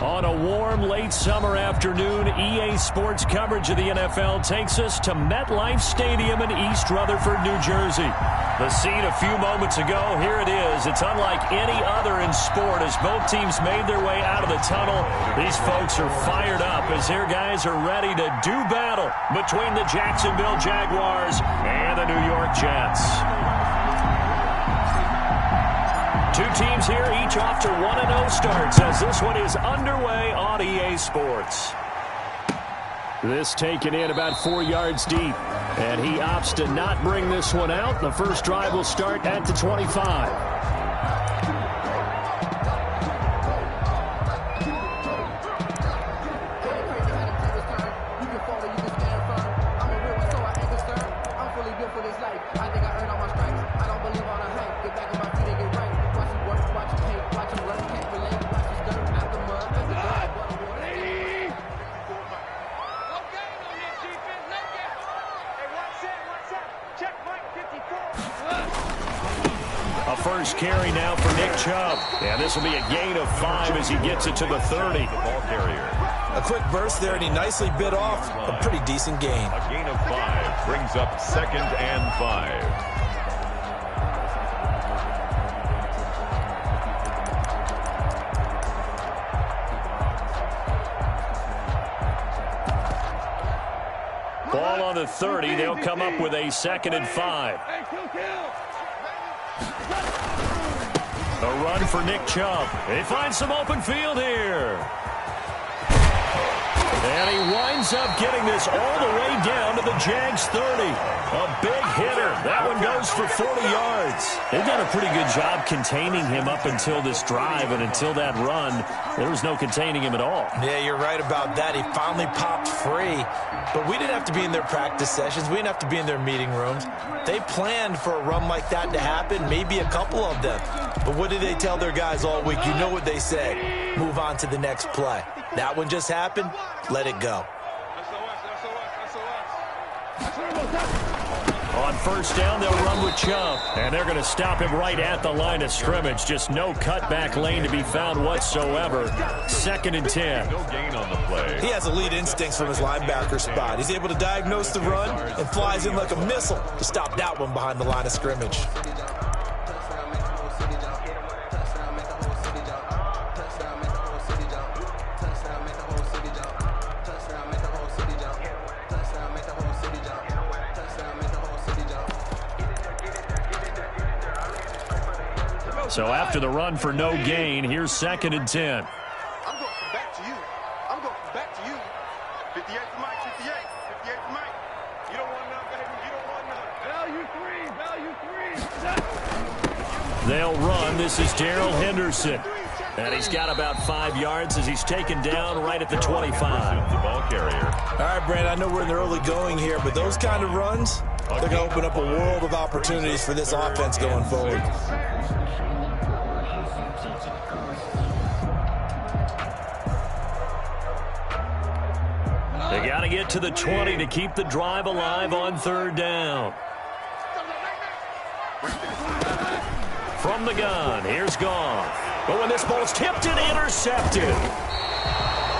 On a warm, late summer afternoon, EA Sports coverage of the NFL takes us to MetLife Stadium in East Rutherford, New Jersey. The scene a few moments ago, here it is. It's unlike any other in sport as both teams made their way out of the tunnel. These folks are fired up as their guys are ready to do battle between the Jacksonville Jaguars and the New York Jets. Two teams here, each off to 1-0 starts as this one is underway on EA Sports. This taken in about 4 yards deep, and he opts to not bring this one out. The first drive will start at the 25. First carry now for Nick Chubb. And this will be a gain of 5 as he gets it to the 30. The ball carrier. A quick burst there, and he nicely bit off a pretty decent gain. A gain of 5 brings up 2nd and 5. Ball on the 30. They'll come up with a 2nd and 5. A run for Nick Chubb. They find some open field here. And he winds up getting this all the way down to the Jags 30. A big hitter. That one goes for 40 yards. They've done a pretty good job containing him up until this drive, and until that run, there was no containing him at all. Yeah, you're right about that. He finally popped free. But we didn't have to be in their practice sessions. We didn't have to be in their meeting rooms. They planned for a run like that to happen, maybe a couple of them. But what did they tell their guys all week? You know what they said. Move on to the next play. That one just happened. Let it go. On first down, they'll run with Chubb. And they're going to stop him right at the line of scrimmage. Just no cutback lane to be found whatsoever. 2nd and 10. No gain on the play. He has elite instincts from his linebacker spot. He's able to diagnose the run and flies in like a missile to stop that one behind the line of scrimmage. So after the run for no gain, here's 2nd and 10. I'm going back to you. I'm going back to you. 58 for Mike, 58. 58 for Mike. You don't want none, baby. You don't want none. Value 3. They'll run. This is Darrell Henderson. And he's got about 5 yards as he's taken down right at the 25. The ball carrier. All right, Brand, I know we're in the early going here, but those kind of runs, they're going to open up a world of opportunities for this offense going forward. They got to get to the 20 to keep the drive alive on 3rd down. From the gun, here's Goff. But when this ball's tipped and intercepted.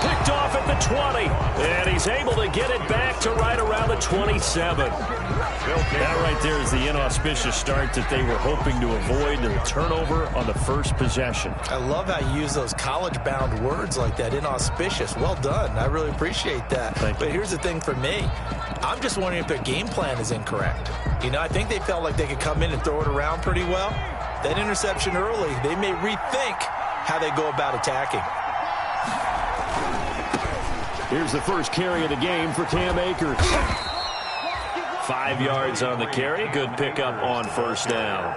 Picked off at the 20. And he's able to get it back to right around the 27. That right there is the inauspicious start that they were hoping to avoid, the turnover on the first possession. I love how you use those college-bound words like that, inauspicious. Well done. I really appreciate that. But here's the thing for me. I'm just wondering if their game plan is incorrect. You know, I think they felt like they could come in and throw it around pretty well. That interception early, they may rethink how they go about attacking. Here's the first carry of the game for Cam Akers. 5 yards on the carry. Good pickup on first down.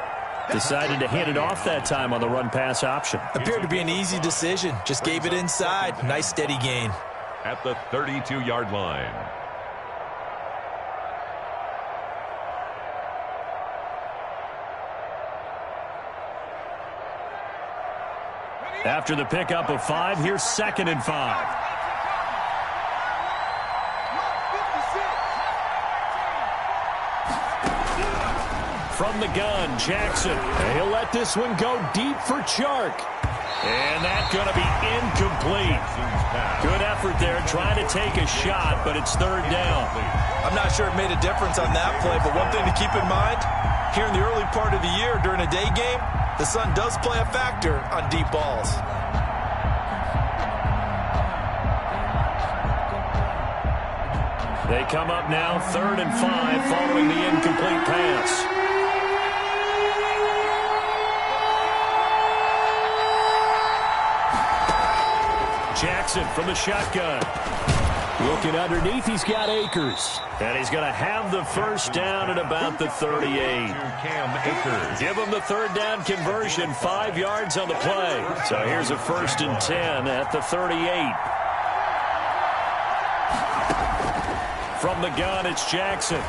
Decided to hand it off that time on the run-pass option. Appeared to be an easy decision. Just gave it inside. Nice steady gain. At the 32-yard line. After the pickup of 5, here's 2nd and 5. From the gun, Jackson. He'll let this one go deep for Chark. And that's going to be incomplete. Good effort there, trying to take a shot, but it's third down. I'm not sure it made a difference on that play, but one thing to keep in mind, here in the early part of the year during a day game, the sun does play a factor on deep balls. They come up now, 3rd and 5, following the incomplete pass. Jackson from the shotgun. Looking underneath, he's got Akers. And he's going to have the first down at about the 38. Give him the third down conversion, 5 yards on the play. So here's a 1st and 10 at the 38. From the gun, it's Jackson.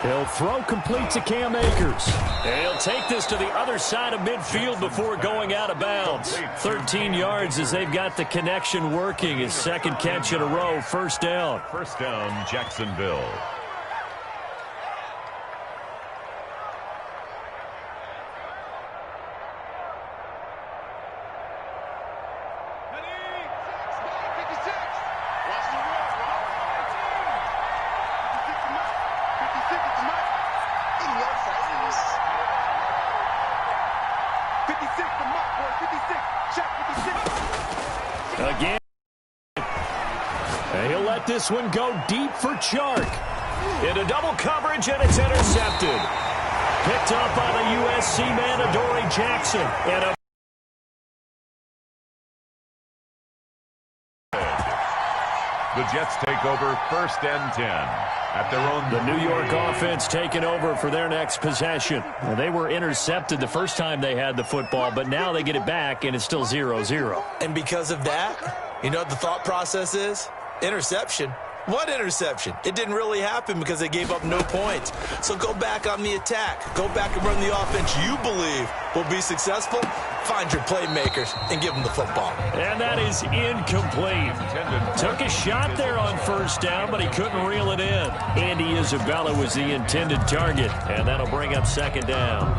He'll throw complete to Cam Akers. And he'll take this to the other side of midfield before going out of bounds. 13 yards as they've got the connection working. His second catch in a row, 1st down. 1st down, Jacksonville. Again. And he'll let this one go deep for Chark. Into double coverage, and it's intercepted. Picked up by the USC man, Adoree Jackson. And the Jets take over 1st and 10 at their own. The New York offense taking over for their next possession. Well, they were intercepted the first time they had the football, but now they get it back, and it's still 0-0. And because of that, you know what the thought process is? Interception. What interception? It didn't really happen because they gave up no points. So go back on the attack. Go back and run the offense you believe will be successful. Find your playmakers and give them the football. And that is incomplete. Took a shot there on 1st down, but he couldn't reel it in. Andy Isabella was the intended target, and that'll bring up 2nd down.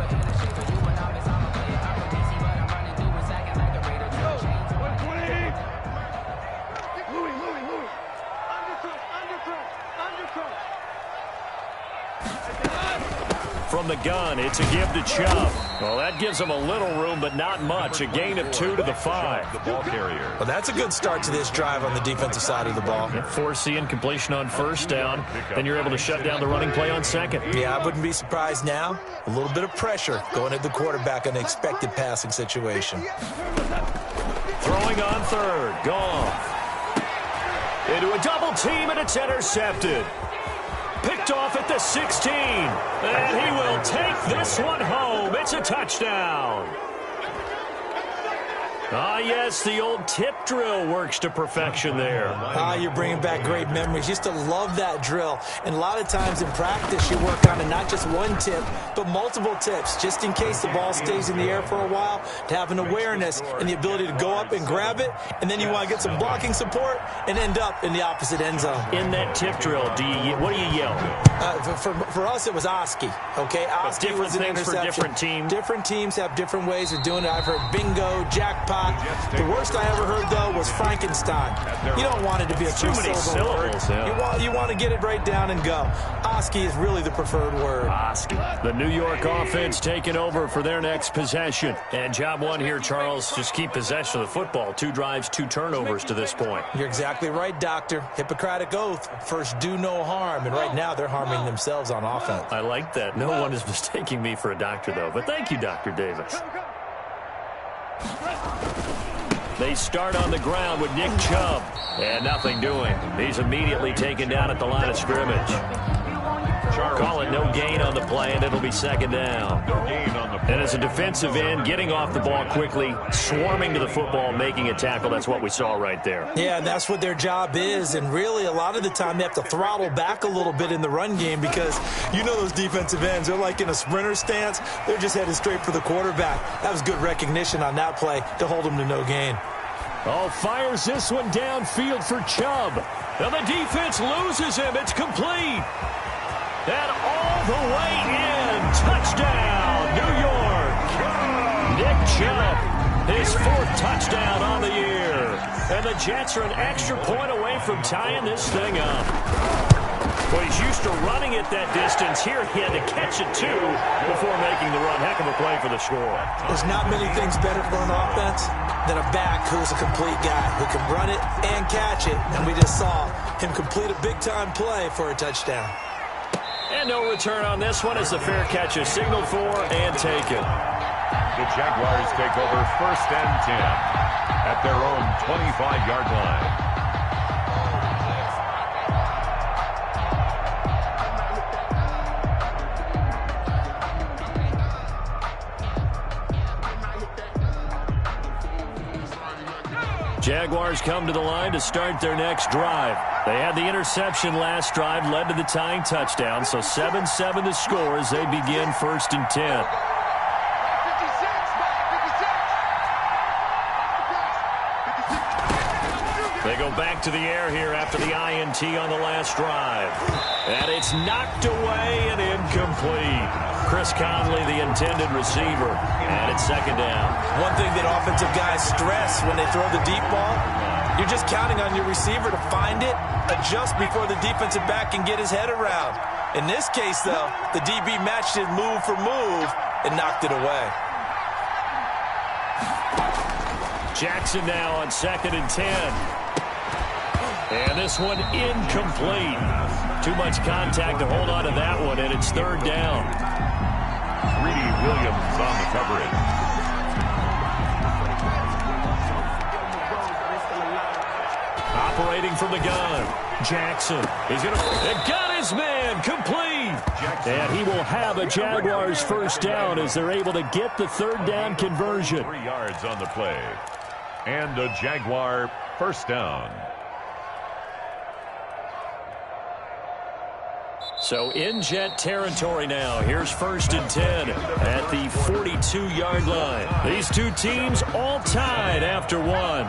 From the gun, it's a give to Chubb. Well, that gives him a little room, but not much. A gain of 2 to the 5. The ball carrier. Well, that's a good start to this drive on the defensive side of the ball. Force the incompletion on 1st down. Then you're able to shut down the running play on 2nd. Yeah, I wouldn't be surprised now. A little bit of pressure going at the quarterback in an expected passing situation. Throwing on 3rd. Gone. Into a double team, and it's intercepted. Picked off at the 16. And he will take this one home. It's a touchdown. Ah, yes, the old tip drill works to perfection there. Ah, you're bringing back great memories. Used to love that drill. And a lot of times in practice, you work on it, not just one tip, but multiple tips, just in case the ball stays in the air for a while, to have an awareness and the ability to go up and grab it, and then you want to get some blocking support and end up in the opposite end zone. In that tip drill, what do you yell? For us, it was Oski. Okay, Oski was an interception. For different teams. Different teams have different ways of doing it. I've heard bingo, jackpot. The worst I ever heard, though, was Frankenstein. You don't want it to be a too many syllables. Yeah. You want to get it right down and go. Oski is really the preferred word. Oski. The New York offense taking over for their next possession. And job one here, Charles, just keep possession of the football. 2 drives, 2 turnovers to this point. You're exactly right, Doctor. Hippocratic oath. First, do no harm. And right now, they're harming themselves on offense. I like that. No one is mistaking me for a doctor, though. But thank you, Dr. Davis. They start on the ground with Nick Chubb. And nothing doing. He's immediately taken down at the line of scrimmage. Call it no gain on the play, and it'll be 2nd down. And as a defensive end, getting off the ball quickly, swarming to the football, making a tackle, that's what we saw right there. Yeah, and that's what their job is. And really, a lot of the time, they have to throttle back a little bit in the run game because you know those defensive ends, they're like in a sprinter stance. They're just headed straight for the quarterback. That was good recognition on that play to hold them to no gain. Oh, fires this one downfield for Chubb. And the defense loses him. It's complete. And all the way in. Touchdown, New York. Nick Chubb His 4th touchdown on the year. And the Jets are an extra point away from tying this thing up. Well, he's used to running it that distance. Here he had to catch it, too, before making the run. Heck of a play for the score. There's not many things better for an offense than a back who's a complete guy, who can run it and catch it. And we just saw him complete a big-time play for a touchdown. And no return on this one as the fair catch is signaled for and taken. The Jaguars take over 1st and 10 at their own 25-yard line. Jaguars come to the line to start their next drive. They had the interception last drive, led to the tying touchdown, so 7-7 the score as they begin 1st and 10. They go back to the air here after the INT on the last drive. And it's knocked away and incomplete. Chris Conley, the intended receiver, and it's 2nd down. One thing that offensive guys stress when they throw the deep ball, you're just counting on your receiver to find it, adjust before the defensive back can get his head around. In this case, though, the DB matched it move for move and knocked it away. Jackson now on 2nd and 10. And this one incomplete. Too much contact to hold on to that one, and it's 3rd down. Greedy Williams on the coverage. Operating from the gun. Jackson. He's going to got his man complete. And he will have a Jaguars 1st down as they're able to get the 3rd down conversion. 3 yards on the play. And a Jaguar 1st down. So in Jet territory now. Here's 1st and 10 at the 42-yard line. These two teams all tied after one.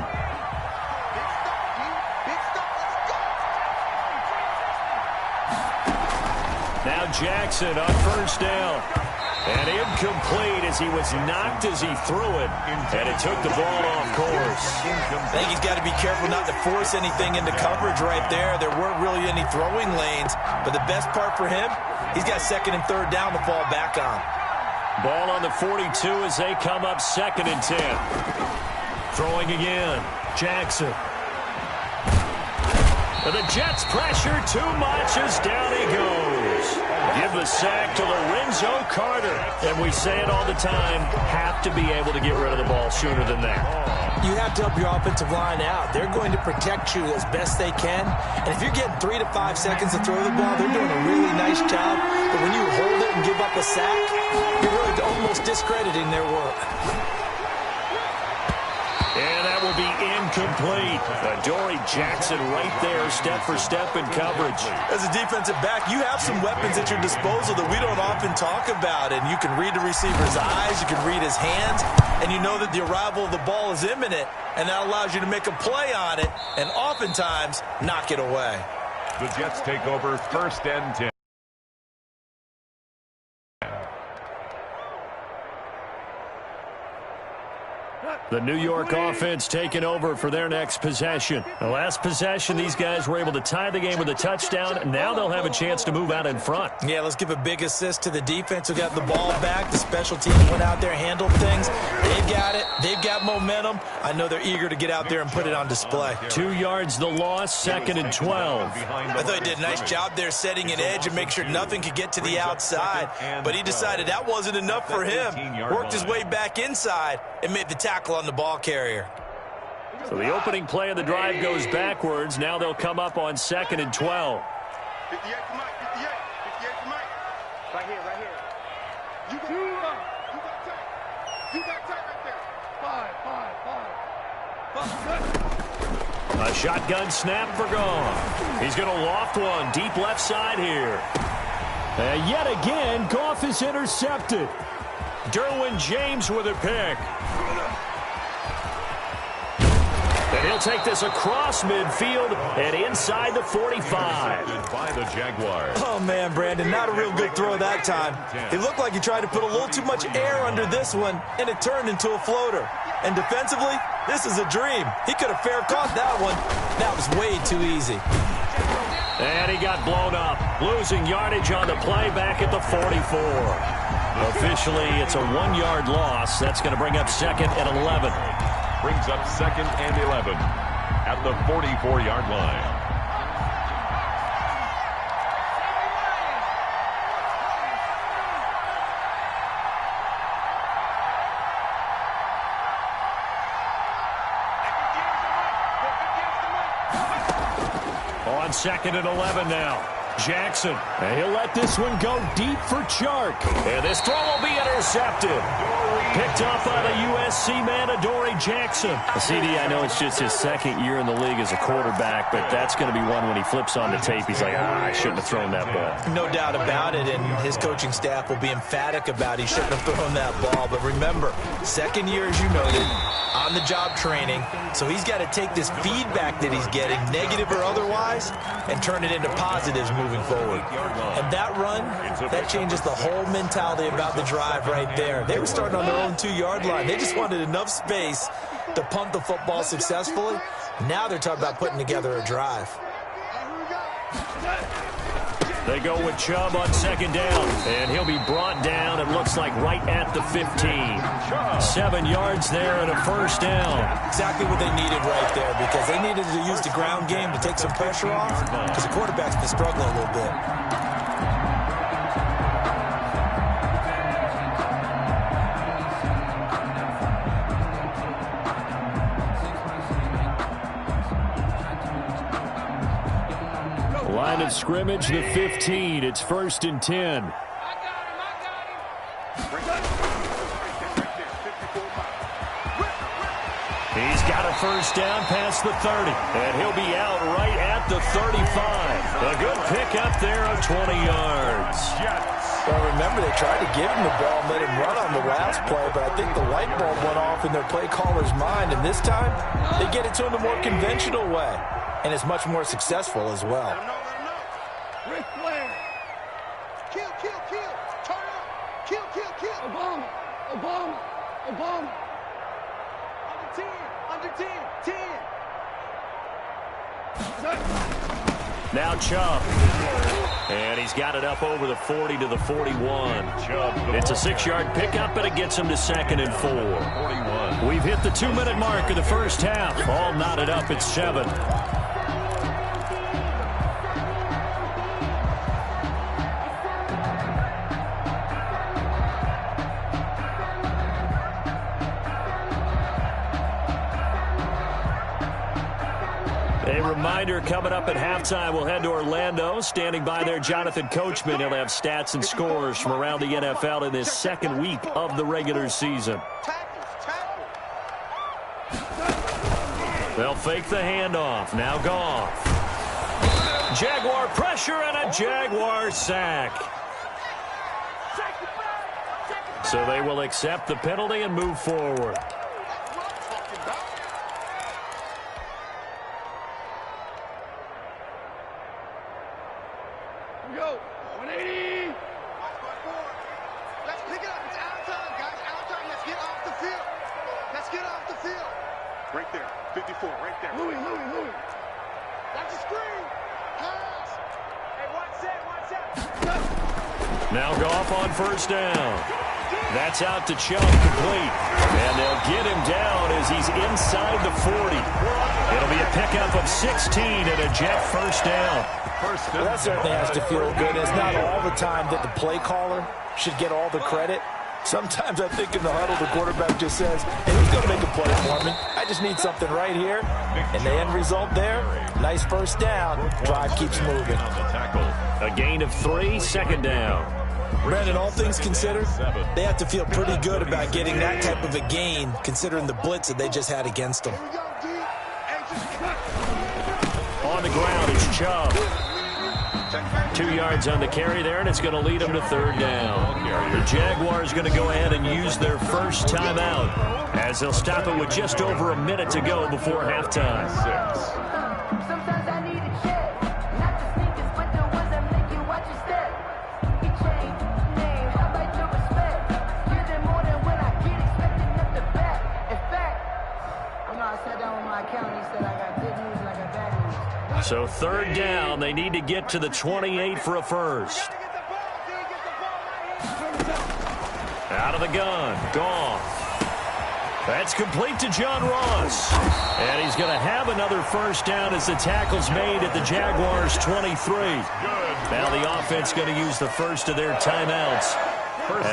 Now Jackson on 1st down. And incomplete as he was knocked as he threw it. And it took the ball off course. I think he's got to be careful not to force anything into coverage right there. There weren't really any throwing lanes. But the best part for him, he's got 2nd and 3rd down to fall back on. Ball on the 42 as they come up 2nd and 10. Throwing again. Jackson. And the Jets pressure too much as down he goes. Give the sack to Lorenzo Carter. And we say it all the time, have to be able to get rid of the ball sooner than that. You have to help your offensive line out. They're going to protect you as best they can. And if you're getting 3 to 5 seconds to throw the ball, they're doing a really nice job. But when you hold it and give up a sack, you're really almost discrediting their work. And that will be incomplete. Adoree Jackson right there, step for step in coverage. As a defensive back, you have some weapons at your disposal that we don't often talk about. And you can read the receiver's eyes, you can read his hands, and you know that the arrival of the ball is imminent. And that allows you to make a play on it and oftentimes knock it away. The Jets take over 1st and 10. The New York offense taking over for their next possession. The last possession, these guys were able to tie the game with a touchdown. Now they'll have a chance to move out in front. Yeah, let's give a big assist to the defense who got the ball back. The special teams went out there, handled things. They've got it. They've got momentum. I know they're eager to get out there and put it on display. 2 yards the loss, 2nd and 12. I thought he did a nice job there setting an edge and make sure nothing could get to the outside. But he decided that wasn't enough for him. Worked his way back inside and made the tackle on the ball carrier. So the opening play of the drive goes backwards. Now they'll come up on 2nd and 12. 58 to Mike, 58. 58 to Mike. Right here, right here. You got tight. You got tight right there. 5. A shotgun snap for Goff. He's going to loft one deep left side here. And yet again, Goff is intercepted. Derwin James with a pick. And he'll take this across midfield and inside the 45. By the Jaguars. Oh, man, Brandon, not a real good throw that time. It looked like he tried to put a little too much air under this one, and it turned into a floater. And defensively, this is a dream. He could have fair caught that one. That was way too easy. And he got blown up, losing yardage on the play back at the 44. Officially, it's a 1-yard loss. That's going to bring up second and 11. Brings up second and 11 at the 44-yard line. On second and 11 now. Jackson. And he'll let this one go deep for Chark. And this throw will be intercepted. Picked up by the USC man, Adoree Jackson. CD, I know it's just his second year in the league as a quarterback, but that's going to be one when he flips on the tape. He's like, I shouldn't have thrown that ball. No doubt about it, and his coaching staff will be emphatic about he shouldn't have thrown that ball. But remember, second year, as you noted, on-the-job training, so he's got to take this feedback that he's getting, negative or otherwise, and turn it into positives moving forward. And that run, that changes the whole mentality about the drive right there. They were starting on their own 2-yard line. They just wanted enough space to punt the football successfully. Now they're talking about putting together a drive. They go with Chubb on second down, and he'll be brought down, it looks like, right at the 15. 7 yards there and a first down. Exactly what they needed right there, because they needed to use the ground game to take some pressure off, because the quarterback's been struggling a little bit. Line of scrimmage, the 15. It's 1st and 10. He's got a first down past the 30. And he'll be out right at the 35. A good pickup there of 20 yards. Well, remember, they tried to give him the ball and let him run on the last play, but I think the light bulb went off in their play caller's mind. And this time, they get it to him the more conventional way. And it's much more successful as well. Rick Flair. Kill, kill, kill. Turn up. Kill, kill, kill. Obama. Obama. Obama. Under 10. Under 10. 10. Now Chubb. And he's got it up over the 40 to the 41. It's a 6-yard pickup, but it gets him to 2nd and 4. We've hit the 2-minute mark of the first half. All knotted up at 7. A reminder, coming up at halftime, we'll head to Orlando. Standing by there, Jonathan Coachman. He'll have stats and scores from around the NFL in this second week of the regular season. They'll fake the handoff. Now Goff. Jaguar pressure and a Jaguar sack. So they will accept the penalty and move forward. Go. 180. Let's pick it up. It's our time, guys. Our time. Let's get off the field. Let's get off the field. Right there. 54. Right there. Louis. That's a screen. Pass. Hey, watch that. Now Goff on first down. That's out to Chubb, complete. And they'll get him down as he's inside the 40. It'll be a pickup of 16 and a Jet first down. Well, that certainly has to feel good. It's not all the time that the play caller should get all the credit. Sometimes I think in the huddle, the quarterback just says, hey, who's going to make a play for me? I just need something right here. And the end result there, nice first down. Drive keeps moving. A gain of 3, second down. Brandon, all things considered, they have to feel pretty good about getting that type of a gain, considering the blitz that they just had against them. On the ground, it's Chubb. 2 yards on the carry there, and it's going to lead them to third down. The Jaguars going to go ahead and use their first timeout as they'll stop it with just over a minute to go before halftime. Sometimes I need a check, not the sneakers, but the ones that make you watch your step. It changed name, how about your respect? Give them more than when I get expecting up the back. In fact, So third down, they need to get to the 28 for a first. Out of the gun, Goff. That's complete to John Ross. And he's going to have another first down as the tackle's made at the Jaguars' 23. Now the offense going to use the first of their timeouts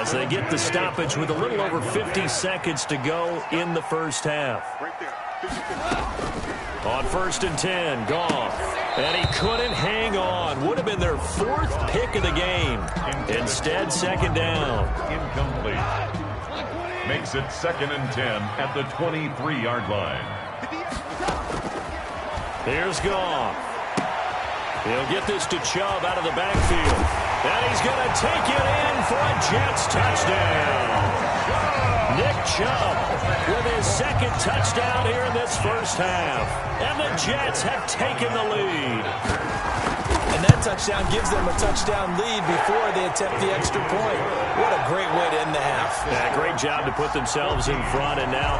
as they get the stoppage with a little over 50 seconds to go in the first half. On 1st and 10, Goff. And he couldn't hang on. Would have been their 4th pick of the game. Instead, second down. Incomplete. Makes it 2nd and 10 at the 23-yard line. Here's Goff. He'll get this to Chubb out of the backfield. And he's going to take it in for a Jets touchdown. Nick Chubb with his 2nd touchdown here in this first half. And the Jets have taken the lead. And that touchdown gives them a touchdown lead before they attempt the extra point. What a great way to end the half. Yeah, great job to put themselves in front. And now,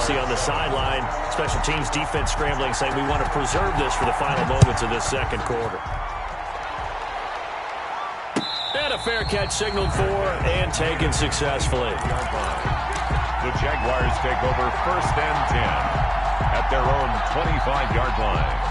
see on the sideline, special teams defense scrambling, saying we want to preserve this for the final moments of this second quarter. And a fair catch signaled for and taken successfully. The Jaguars take over 1st and 10 at their own 25-yard line.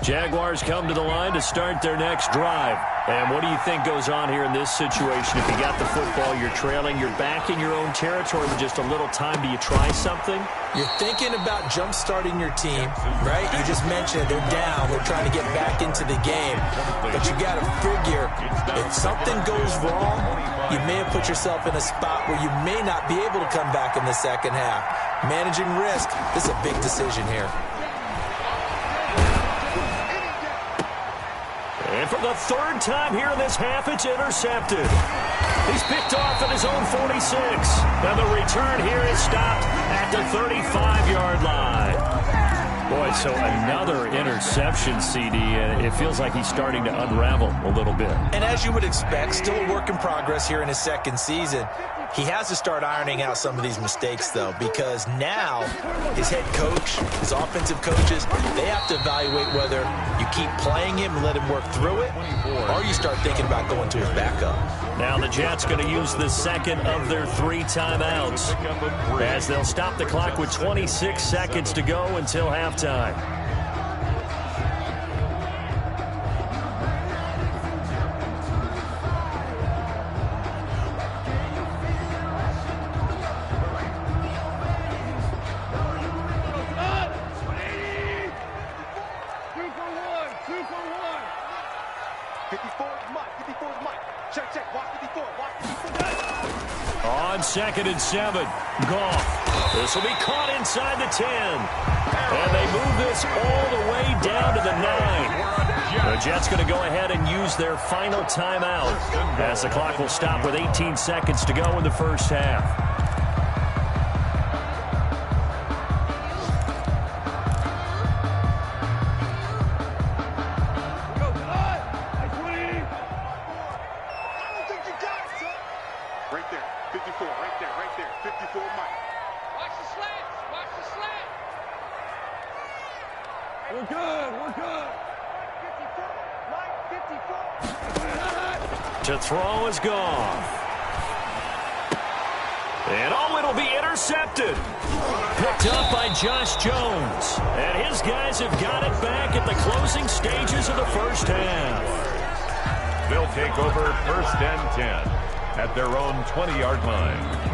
Jaguars come to the line to start their next drive. And what do you think goes on here in this situation? If you got the football, you're trailing, you're back in your own territory with just a little time. Do you try something? You're thinking about jump-starting your team, right? You just mentioned they're down. They're trying to get back into the game. But you got to figure if something goes wrong, you may have put yourself in a spot where you may not be able to come back in the second half. Managing risk, this is a big decision here. And for the 3rd time here in this half, it's intercepted. He's picked off at his own 46. And the return here is stopped at the 35-yard line. Boy, so another interception, CD, and it feels like he's starting to unravel a little bit. And as you would expect, still a work in progress here in his 2nd season. He has to start ironing out some of these mistakes, though, because now his head coach, his offensive coaches, they have to evaluate whether you keep playing him and let him work through it, or you start thinking about going to his backup. Now the Jets going to use the 2nd of their 3 timeouts as they'll stop the clock with 26 seconds to go until halftime. On 2nd and 7, Goff. This will be caught inside the 10. And they move this all the way down to the 9. The Jets going to go ahead and use their final timeout as the clock will stop with 18 seconds to go in the first half. To throw is Goff. And it'll be intercepted. Picked up by Josh Jones. And his guys have got it back at the closing stages of the first half. They'll take over 1st and 10 at their own 20-yard line.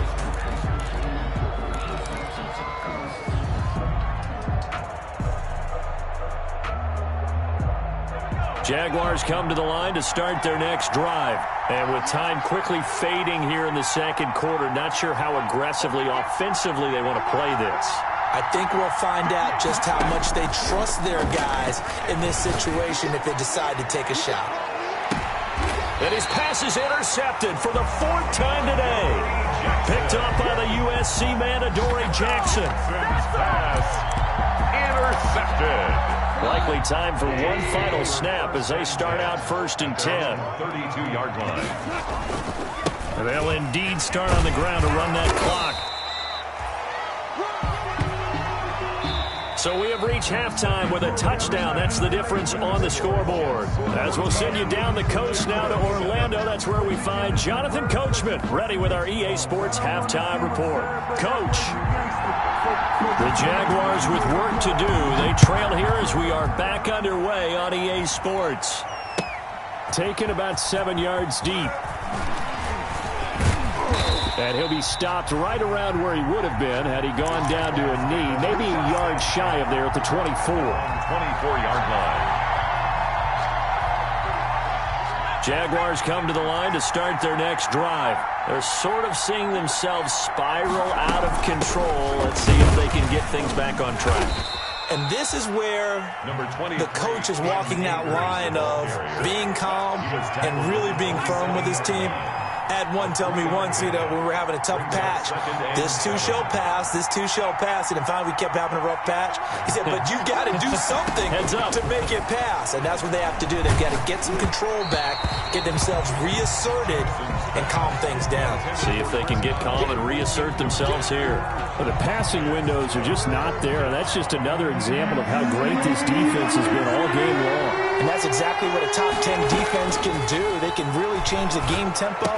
Jaguars come to the line to start their next drive. And with time quickly fading here in the second quarter, not sure how aggressively, offensively they want to play this. I think we'll find out just how much they trust their guys in this situation if they decide to take a shot. And his pass is intercepted for the 4th time today. Picked up by the USC man, Adoree Jackson. Intercepted. Likely time for one final snap as they start out 1st and 10. 32-yard line. They'll indeed start on the ground to run that clock. So we have reached halftime with a touchdown. That's the difference on the scoreboard. As we'll send you down the coast now to Orlando, that's where we find Jonathan Coachman ready with our EA Sports halftime report. Coach. The Jaguars with work to do. They trail here as we are back underway on EA Sports. Taken about 7 yards deep. And he'll be stopped right around where he would have been had he gone down to a knee. Maybe a yard shy of there at the 24. 24-yard line. Jaguars come to the line to start their next drive. They're sort of seeing themselves spiral out of control. Let's see if they can get things back on track. And this is where the coach is walking that line of being calm and really being firm with his team. I had one tell me once, when we were having a tough patch, this too shall pass, this too shall pass, and then finally we kept having a rough patch. He said, but you got to do something to make it pass, and that's what they have to do. They've got to get some control back, get themselves reasserted, and calm things down. See if they can get calm and reassert themselves here. Well, the passing windows are just not there, and that's just another example of how great this defense has been all game long. And that's exactly what a top 10 defense can do. They can really change the game tempo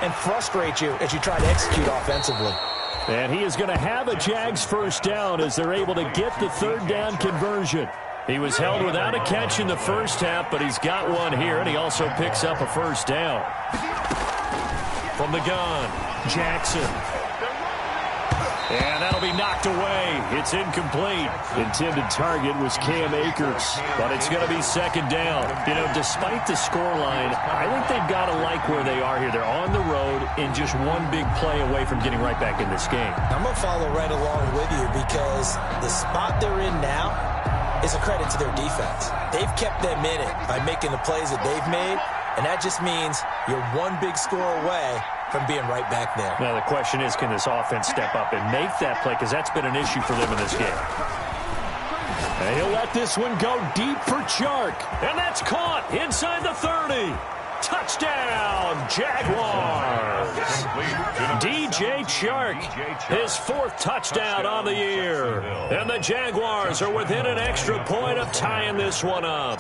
and frustrate you as you try to execute offensively. And he is going to have a Jags first down as they're able to get the third down conversion. He was held without a catch in the first half, but he's got one here, and he also picks up a first down. From the gun, Jackson. And that'll be knocked away. It's incomplete. Intended target was Cam Akers. But it's going to be second down. Despite the scoreline, I think they've got to like where they are here. They're on the road and just one big play away from getting right back in this game. I'm going to follow right along with you because the spot they're in now is a credit to their defense. They've kept them in it by making the plays that they've made, and that just means you're one big score away from being right back there. Now, the question is, can this offense step up and make that play? Because that's been an issue for them in this game. And he'll let this one go deep for Chark. And that's caught inside the 30. Touchdown, Jaguars. DJ Chark, his fourth touchdown on the year. And the Jaguars are within an extra point of tying this one up.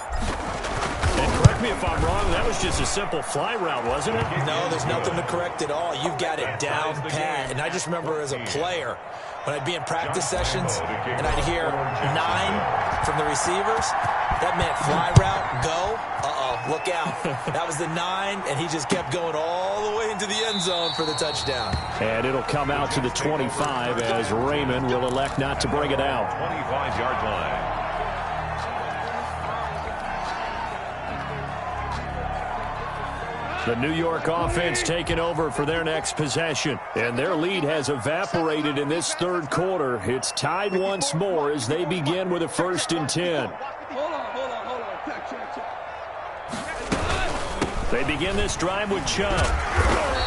And correct me if I'm wrong, that was just a simple fly route, wasn't it? No, there's nothing to correct at all. You've got it down pat. And I just remember as a player, when I'd be in practice sessions and I'd hear 9 from the receivers, that meant fly route, go. Look out. That was the 9, and he just kept going all the way into the end zone for the touchdown. And it'll come out to the 25 as Raymond will elect not to bring it out. 25-yard line. The New York offense taking over for their next possession. And their lead has evaporated in this third quarter. It's tied once more as they begin with a 1st and 10. They begin this drive with Chubb.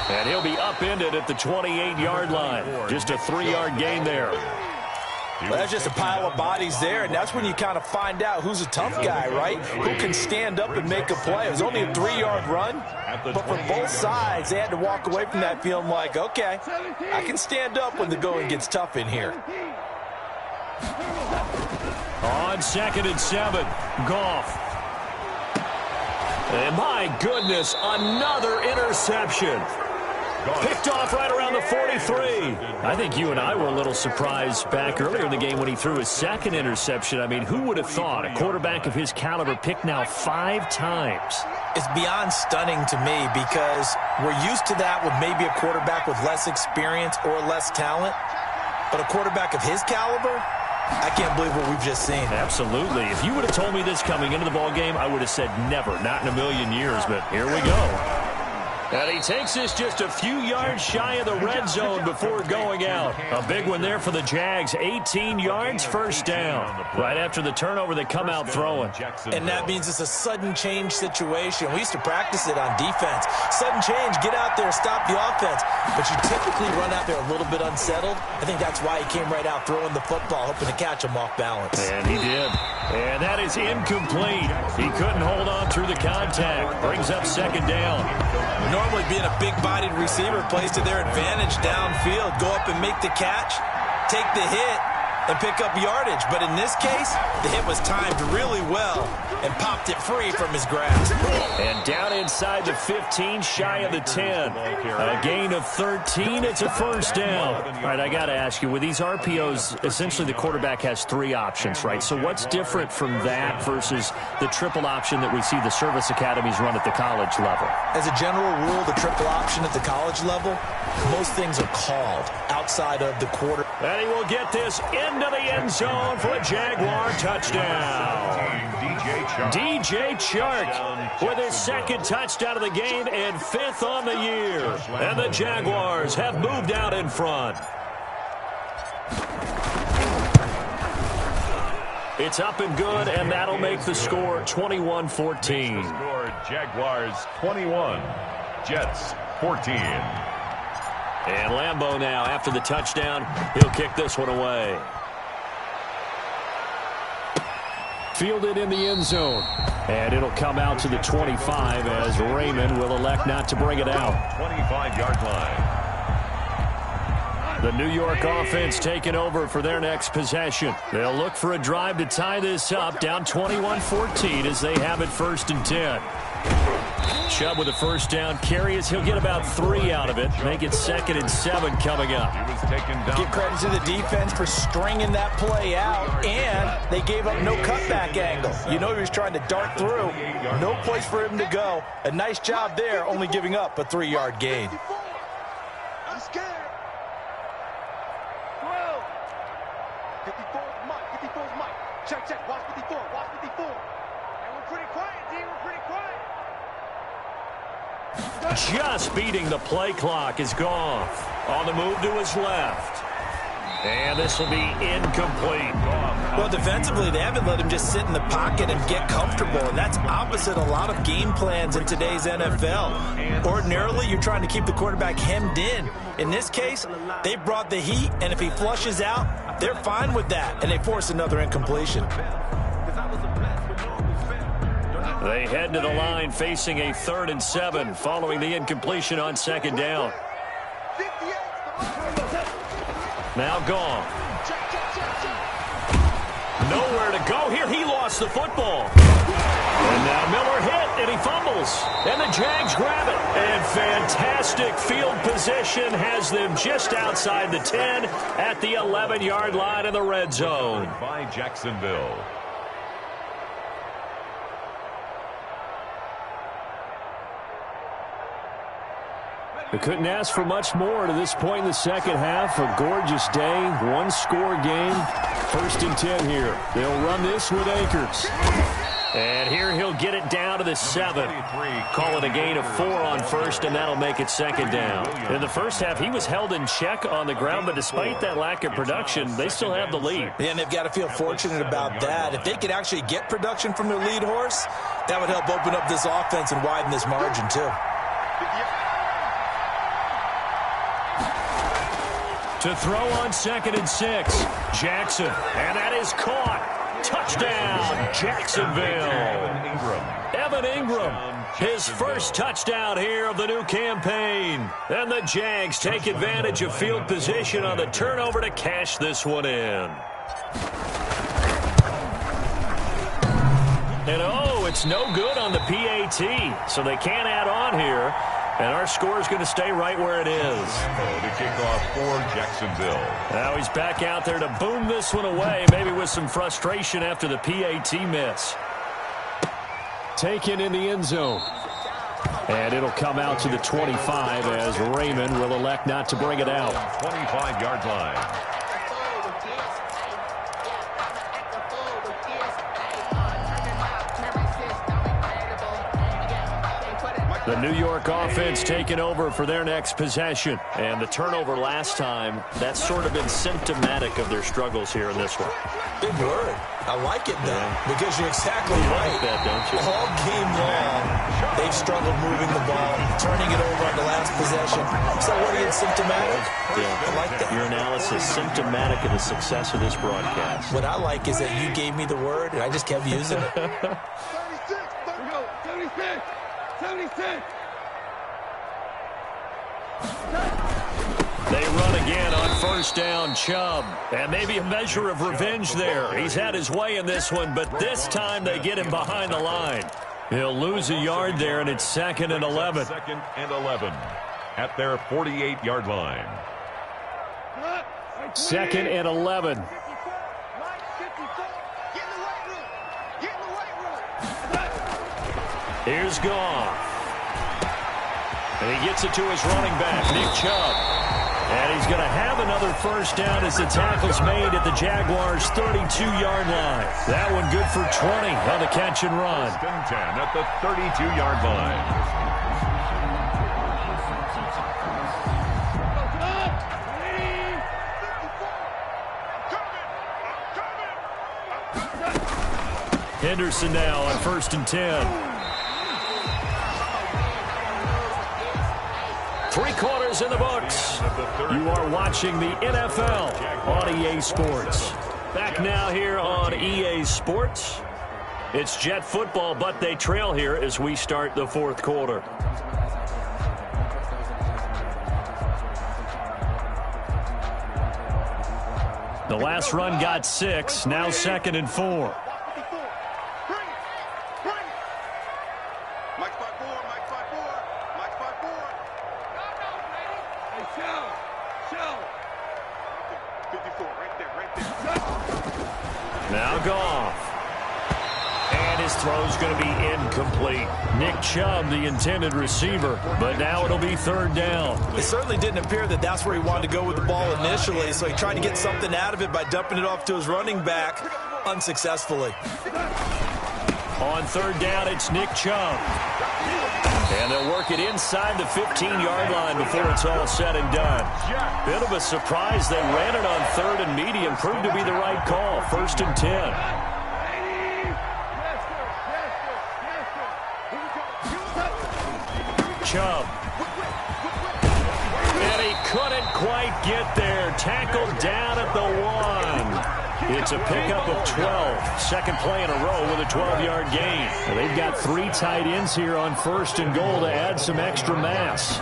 And he'll be upended at the 28-yard line. Just a 3-yard gain there. Well, that's just a pile of bodies there, and that's when you kind of find out who's a tough guy, right? Who can stand up and make a play. It was only a 3-yard run, but for both sides, they had to walk away from that feeling like, okay, I can stand up when the going gets tough in here. On 2nd and 7, Goff. And my goodness, another interception. Picked off right around the 43. I think you and I were a little surprised back earlier in the game when he threw his second interception. I mean, who would have thought a quarterback of his caliber picked now 5 times? It's beyond stunning to me because we're used to that with maybe a quarterback with less experience or less talent. But a quarterback of his caliber, I can't believe what we've just seen. Absolutely. If you would have told me this coming into the ballgame, I would have said never, not in a million years. But here we go. And he takes this just a few yards shy of the red zone before going out. A big one there for the Jags. 18 yards, first down. Right after the turnover, they come out throwing. And that means it's a sudden change situation. We used to practice it on defense. Sudden change, get out there, stop the offense. But you typically run out there a little bit unsettled. I think that's why he came right out throwing the football, hoping to catch him off balance. And he did. And that is incomplete. He couldn't hold on through the contact. Brings up second down. Normally being a big-bodied receiver plays to their advantage downfield. Go up and make the catch, take the hit, and pick up yardage. But in this case, the hit was timed really well and popped it free from his grasp. And down inside the 15, shy of the 10. A gain of 13. It's a first down. All right, I got to ask you, with these RPOs, essentially the quarterback has three options, right? So what's different from that versus the triple option that we see the service academies run at the college level? As a general rule, the triple option at the college level, most things are called outside of the quarter. And he will get this into the end zone for a Jaguar touchdown. DJ Chark with his second touchdown of the game and fifth on the year. And the Jaguars have moved out in front. It's up and good, and that'll make the score 21-14. Score Jaguars 21, Jets 14. And Lambeau now, after the touchdown, he'll kick this one away. Fielded in the end zone. And it'll come out to the 25 as Raymond will elect not to bring it out. 25-yard line. The New York offense taking over for their next possession. They'll look for a drive to tie this up, down 21-14 as they have it first and 10. Chubb with a first down carry as he'll get about 3 out of it. Make it 2nd and 7 coming up. Give credit to the defense for stringing that play out, and they gave up no cutback angle. You know he was trying to dart through. No place for him to go. A nice job there, only giving up a 3-yard gain. I'm scared. 54 is Mike. 54 is Mike. Check. Watch 54. Watch 54. And we're pretty quiet, D. We're pretty quiet. Just beating the play clock is Goff. On the move to his left. And this will be incomplete. Well, defensively, they haven't let him just sit in the pocket and get comfortable, and that's opposite a lot of game plans in today's NFL. Ordinarily, you're trying to keep the quarterback hemmed in. In this case, they brought the heat, and if he flushes out, they're fine with that, and they force another incompletion. They head to the line facing a 3rd and 7 following the incompletion on 2nd down. Now Goff. Nowhere to go here. He lost the football. And now Miller hit, and he fumbles. And the Jags grab it. And fantastic field position has them just outside the 10 at the 11-yard line in the red zone. By Jacksonville. They couldn't ask for much more to this point in the second half. A gorgeous day, one-score game. 1st and 10 here. They'll run this with Akers. And here he'll get it down to the 7. Call it a gain of 4 on 1st, and that'll make it 2nd down. In the first half, he was held in check on the ground, but despite that lack of production, they still have the lead. And they've got to feel fortunate about that. If they could actually get production from their lead horse, that would help open up this offense and widen this margin, too. To throw on 2nd and 6, Jackson, and that is caught. Touchdown, Jacksonville. Evan Ingram, his first touchdown here of the new campaign. And the Jags take advantage of field position on the turnover to cash this one in. And it's no good on the PAT, so they can't add on here. And our score is going to stay right where it is. To kick off for Jacksonville. Now he's back out there to boom this one away, maybe with some frustration after the PAT miss. Taken in the end zone. And it'll come out to the 25 as Raymond will elect not to bring it out. 25-yard line. The New York offense taking over for their next possession. And the turnover last time, that's sort of been symptomatic of their struggles here in this one. Big word. I like it, though, because you're exactly right. Like that, don't you? All game long, they've struggled moving the ball, turning it over on the last possession. So what are you, symptomatic? Yeah, I like that. Your analysis symptomatic of the success of this broadcast. What I like is that you gave me the word, and I just kept using it. 76, 76, 76. They run again on first down, Chubb. And maybe a measure of revenge there. He's had his way in this one, but this time they get him behind the line. He'll lose a yard there, and it's 2nd and 11. 2nd and 11 at their 48-yard line. 2nd and 11. Here's Goff. And he gets it to his running back, Nick Chubb. And he's going to have another first down as the tackle's made at the Jaguars' 32-yard line. That one good for 20 on the catch and run. 1st and 10 at the 32-yard line. Henderson now on 1st and 10. 3 quarters in the books. You are watching the NFL on EA Sports. Back now here on EA Sports. It's Jet football, but they trail here as we start the 4th quarter. The last run got 6, now 2nd and 4. Now Goff. And his throw's going to be incomplete. Nick Chubb, the intended receiver, but now it'll be 3rd down. It certainly didn't appear that that's where he wanted to go with the ball initially, so he tried to get something out of it by dumping it off to his running back unsuccessfully. On 3rd down, it's Nick Chubb. And they'll work it inside the 15-yard line before it's all said and done. Bit of a surprise. They ran it on 3rd and medium. Proved to be the right call. 1st and 10. Chubb. And he couldn't quite get there. Tackled down at the 1. It's a pickup of 12. Second play in a row with a 12-yard gain. And they've got 3 tight ends here on 1st and goal to add some extra mass.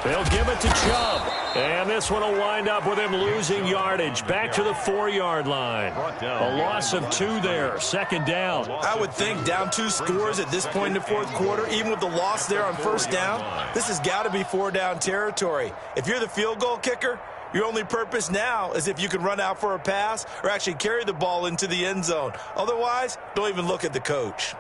They'll give it to Chubb. And this one will wind up with him losing yardage. Back to the 4-yard line. A loss of 2 there. 2nd down. I would think down 2 scores at this point in the 4th quarter, even with the loss there on 1st down, this has got to be 4-down territory. If you're the field goal kicker, your only purpose now is if you can run out for a pass or actually carry the ball into the end zone. Otherwise, don't even look at the coach.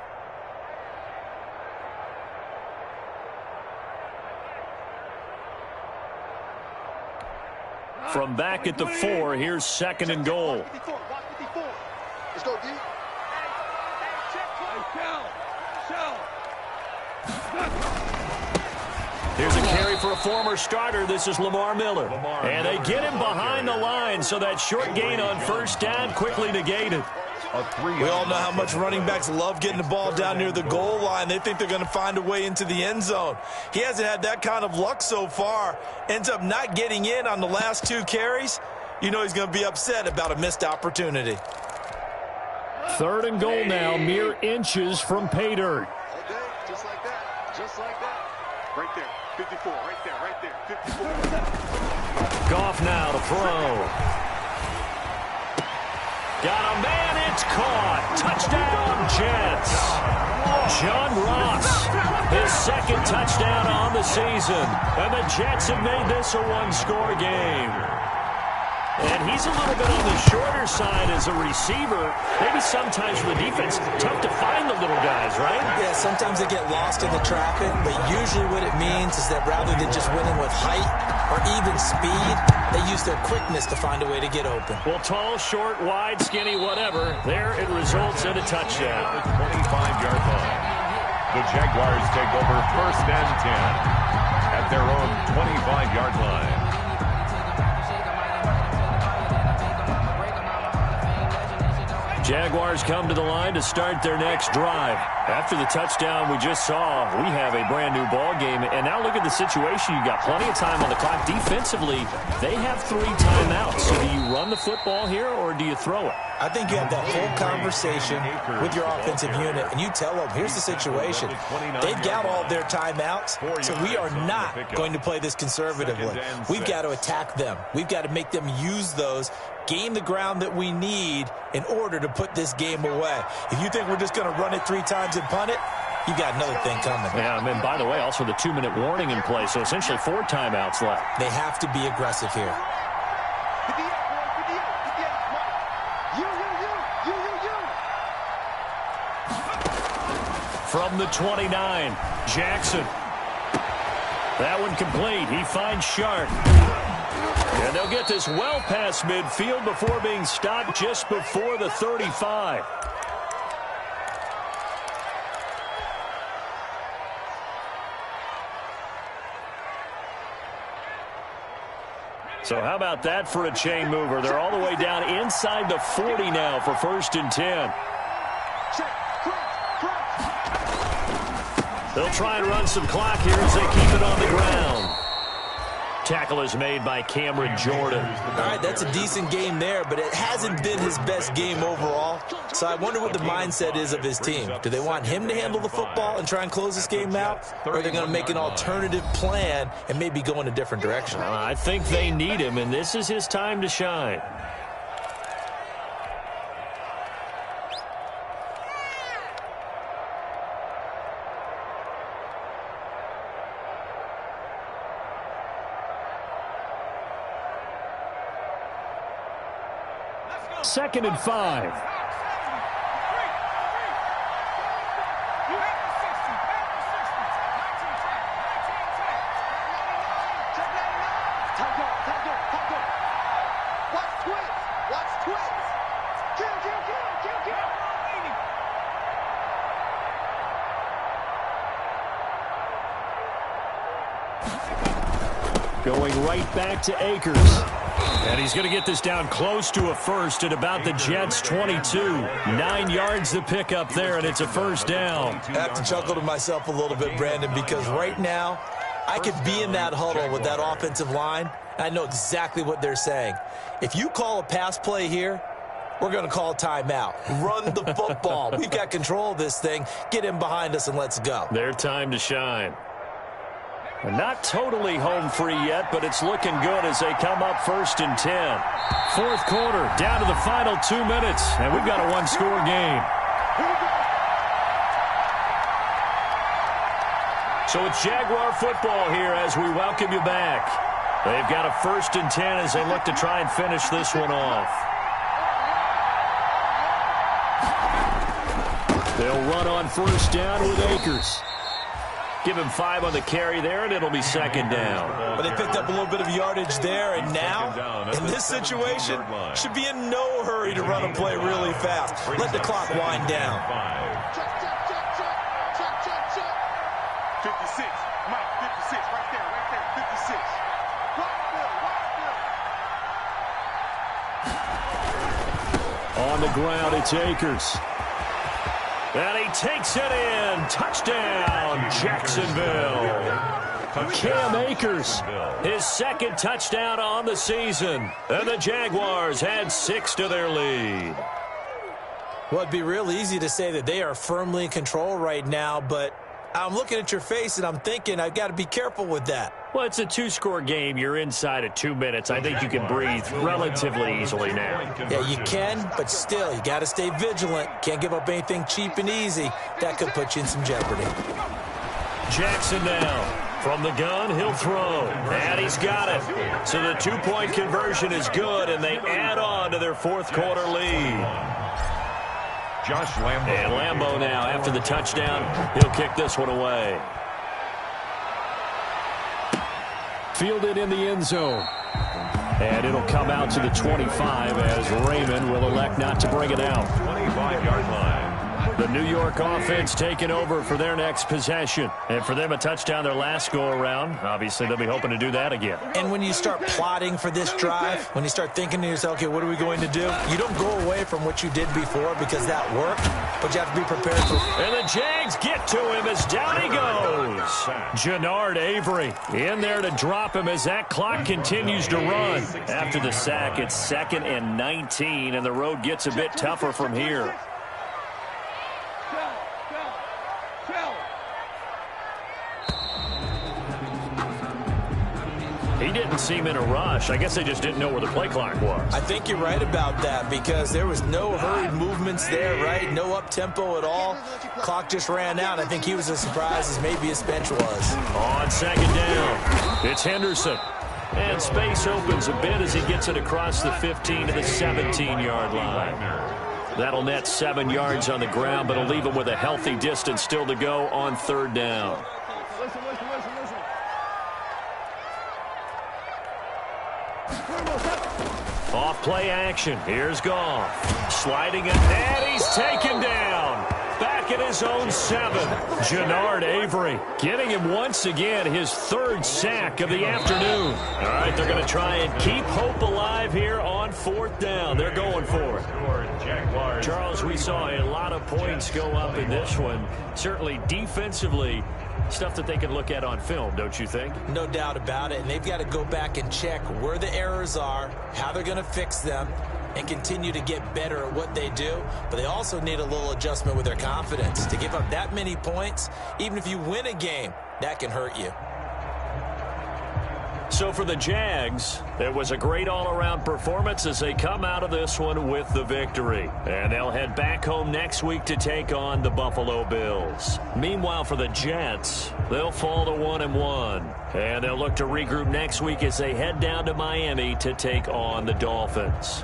From back at the 4, here's 2nd and goal. Let's go, D. Here's a carry for a former starter. This is Lamar Miller. And they get him behind the line, so that short gain on 1st down quickly negated. We all know how much running backs love getting the ball down near the goal line. They think they're going to find a way into the end zone. He hasn't had that kind of luck so far. Ends up not getting in on the last 2 carries. You know he's going to be upset about a missed opportunity. 3rd and goal now, mere inches from pay dirt. Okay, just like that. Just like that. Right there. 54. Right there. Right there. 54. Goff now to throw. Got a man. It's caught. Touchdown, Jets. John Ross, his 2nd touchdown on the season. And the Jets have made this a 1-score game. And he's a little bit on the shorter side as a receiver. Maybe sometimes for the defense, tough to find the little guys, right? Yeah, sometimes they get lost in the traffic, but usually what it means is that rather than just winning with height or even speed, they use their quickness to find a way to get open. Well, tall, short, wide, skinny, whatever, there it results in a touchdown. 25-yard line. The Jaguars take over 1st and 10 at their own 25-yard line. Jaguars come to the line to start their next drive. After the touchdown we just saw, we have a brand new ball game. And now look at the situation. You've got plenty of time on the clock. Defensively, they have 3 timeouts. So do you run the football here or do you throw it? I think you have that full conversation with your offensive unit, and you tell them, here's the situation. They've got all their timeouts, so we are not going to play this conservatively. We've got to attack them. We've got to make them use those, gain the ground that we need in order to put this game away. If you think we're just going to run it 3 times and punt it, you got another thing coming. Yeah, and by the way, also the 2-minute warning in play, so essentially 4 timeouts left. They have to be aggressive here. From the 29, Jackson. That one complete. He finds Sharp. And they'll get this well past midfield before being stopped just before the 35. So how about that for a chain mover? They're all the way down inside the 40 now for 1st and 10. They'll try and run some clock here as they keep it on the ground. Tackle is made by Cameron Jordan. All right, that's a decent game there, but it hasn't been his best game overall. So I wonder what the mindset is of his team. Do they want him to handle the football and try and close this game out? Or are they going to make an alternative plan and maybe go in a different direction? I think they need him, and this is his time to shine. Second and 5. Going right back to Akers. And he's going to get this down close to a first at about the Jets' 22. 9 yards to pick up there, and it's a first down. I have to chuckle to myself a little bit, Brandon, because right now I could be in that huddle with that offensive line. I know exactly what they're saying. If you call a pass play here, we're going to call timeout. Run the football. We've got control of this thing. Get in behind us and let's go. Their time to shine. Not totally home free yet, but it's looking good as they come up 1st and 10. 4th quarter, down to the final 2 minutes, and we've got a 1-score game. So it's Jaguar football here as we welcome you back. They've got a 1st and 10 as they look to try and finish this one off. They'll run on 1st down with Akers. Give him 5 on the carry there, and it'll be 2nd down. But they picked up a little bit of yardage there, and now, in this situation, should be in no hurry to run a play really fast. Let the clock wind down. 56. Mike, 56. Right there. 56. On the ground, it's Akers. And he takes it in. Touchdown, Jacksonville. Cam Akers, his 2nd touchdown on the season. And the Jaguars had 6 to their lead. Well, it'd be real easy to say that they are firmly in control right now, but I'm looking at your face and I'm thinking I've got to be careful with that. Well, it's a 2-score game. You're inside of 2 minutes. I think you can breathe relatively easily now. Yeah, you can, but still, you got to stay vigilant. Can't give up anything cheap and easy. That could put you in some jeopardy. Jackson now. From the gun, he'll throw. And he's got it. So the 2-point conversion is good, and they add on to their 4th quarter lead. Josh Lambo. And Lambo now, after the touchdown, he'll kick this one away. Fielded in the end zone. And it'll come out to the 25 as Raymond will elect not to bring it out. 25-yard line. The New York offense taking over for their next possession. And for them, a touchdown their last go-around. Obviously, they'll be hoping to do that again. And when you start plotting for this drive, when you start thinking to yourself, okay, what are we going to do? You don't go away from what you did before because that worked, but you have to be prepared for. And the Jags get to him as down he goes. Jannard Avery in there to drop him as that clock continues to run. After the sack, it's 2nd and 19, and the road gets a bit tougher from here. He didn't seem in a rush. I guess they just didn't know where the play clock was. I think you're right about that because there was no hurried movements there, right? No up-tempo at all. Clock just ran out. I think he was as surprised as maybe his bench was. On 2nd down, it's Henderson. And space opens a bit as he gets it across the 15 to the 17-yard line. That'll net 7 yards on the ground, but it'll leave him with a healthy distance still to go on 3rd down. Off play action. Here's Goff. Sliding ahead. He's taken down. Back at his own 7. Jannard Avery getting him once again his 3rd sack of the afternoon. All right, they're going to try and keep hope alive here on 4th down. They're going for it. Charles, we saw a lot of points go up in this one. Certainly defensively, stuff that they can look at on film, don't you think? No doubt about it. And they've got to go back and check where the errors are, how they're going to fix them, and continue to get better at what they do. But they also need a little adjustment with their confidence. To give up that many points, even if you win a game, that can hurt you. So for the Jags, it was a great all-around performance as they come out of this one with the victory. And they'll head back home next week to take on the Buffalo Bills. Meanwhile, for the Jets, they'll fall to 1-1. And they'll look to regroup next week as they head down to Miami to take on the Dolphins.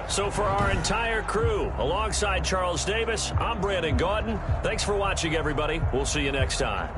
So for our entire crew, alongside Charles Davis, I'm Brandon Gaudin. Thanks for watching, everybody. We'll see you next time.